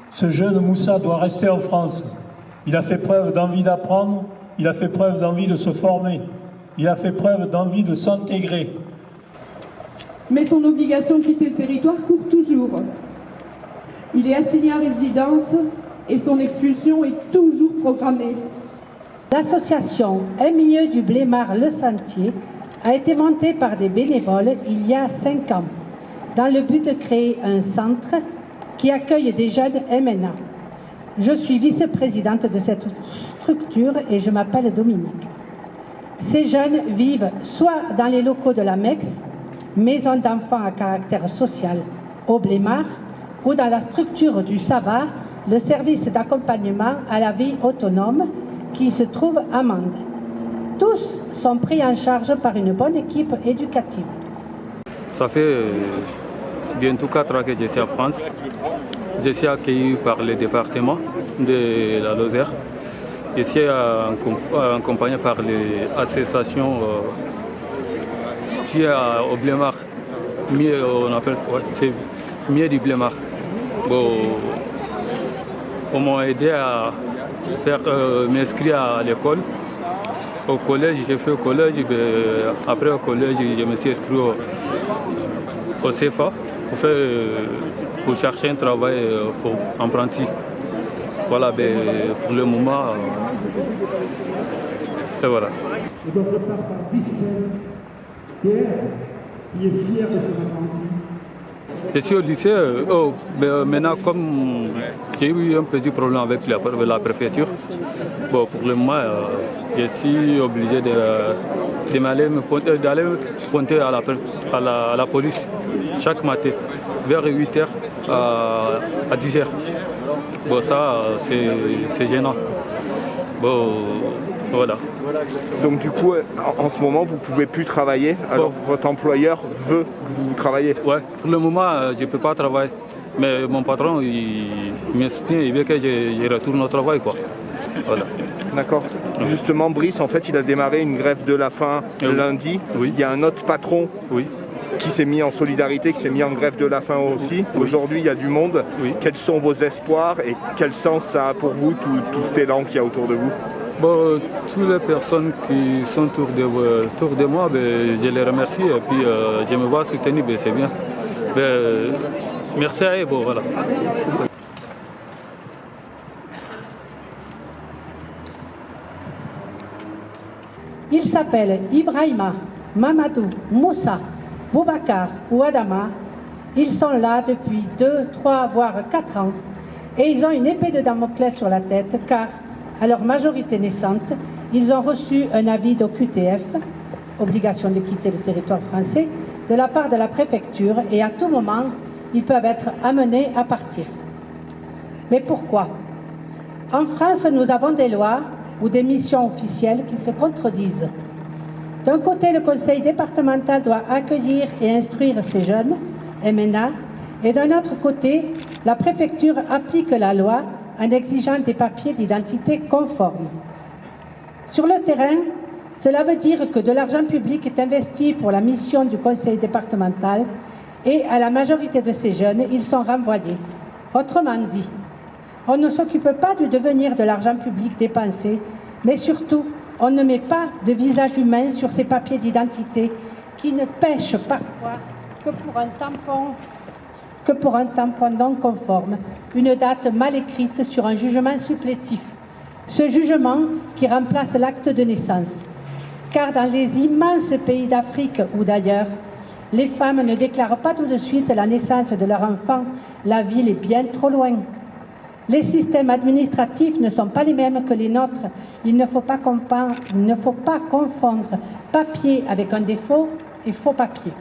Ce jeune Moussa doit rester en France. Il a fait preuve d'envie d'apprendre, il a fait preuve d'envie de se former, il a fait preuve d'envie de s'intégrer. Mais son obligation de quitter le territoire court toujours. Il est assigné à résidence et son expulsion est toujours programmée. L'association MIE du Blémard-Le Sentier a été montée par des bénévoles il y a 5 ans, dans le but de créer un centre qui accueille des jeunes MNA. Je suis vice-présidente de cette structure et je m'appelle Dominique. Ces jeunes vivent soit dans les locaux de la MEX, maison d'enfants à caractère social, au Blémard, ou dans la structure du SAVA, le service d'accompagnement à la vie autonome, qui se trouve à Mende. Tous sont pris en charge par une bonne équipe éducative. Ça fait bientôt 4 ans que je suis en France. Je suis accueilli par le département de la Lozère. Je suis accompagné par les associations au Blémard. On appelle c'est mieux du Blémard. Bon, on m'a aidé à m'inscrire à l'école. Au collège, j'ai fait au collège. Après au collège, je me suis inscrit au CFA pour chercher un travail pour apprenti. Voilà, pour le moment, et voilà. Et donc je passe par Vicente Pierre, qui est fier de son apprenti. Je suis au lycée, maintenant comme j'ai eu un petit problème avec la préfecture, bon, pour le moment je suis obligé d'aller pointer à la police chaque matin, vers 8h à 10h. Bon, ça c'est gênant. Bon, voilà. Donc du coup, en ce moment, vous ne pouvez plus travailler, alors votre employeur veut que vous travaillez? Ouais, pour le moment, je ne peux pas travailler. Mais mon patron, il me soutient, il veut que je retourne au travail, quoi. Voilà. D'accord. Justement, Brice, en fait, il a démarré une grève de la faim lundi. Oui. Il y a un autre patron qui s'est mis en solidarité, qui s'est mis en grève de la faim aussi. Oui. Aujourd'hui, il y a du monde. Oui. Quels sont vos espoirs et quel sens ça a pour vous, tout cet élan qu'il y a autour de vous? Bon, toutes les personnes qui sont autour de moi, je les remercie et puis je me vois soutenir, c'est bien. Merci à eux, bon, voilà. Ils s'appellent Ibrahima, Mamadou, Moussa, Boubacar ou Adama. Ils sont là depuis 2, 3, voire 4 ans et ils ont une épée de Damoclès sur la tête car, à leur majorité naissante, ils ont reçu un avis d'OQTF, obligation de quitter le territoire français, de la part de la préfecture et à tout moment, ils peuvent être amenés à partir. Mais pourquoi? En France, nous avons des lois ou des missions officielles qui se contredisent. D'un côté, le conseil départemental doit accueillir et instruire ces jeunes, MNA, et d'un autre côté, la préfecture applique la loi en exigeant des papiers d'identité conformes. Sur le terrain, cela veut dire que de l'argent public est investi pour la mission du conseil départemental et à la majorité de ces jeunes, ils sont renvoyés. Autrement dit, on ne s'occupe pas du devenir de l'argent public dépensé, mais surtout, on ne met pas de visage humain sur ces papiers d'identité qui ne pêchent parfois que pour un tampon non conforme, une date mal écrite sur un jugement supplétif. Ce jugement qui remplace l'acte de naissance. Car dans les immenses pays d'Afrique ou d'ailleurs, les femmes ne déclarent pas tout de suite la naissance de leur enfant. La ville est bien trop loin. Les systèmes administratifs ne sont pas les mêmes que les nôtres. Il ne faut pas confondre papier avec un défaut et faux papier.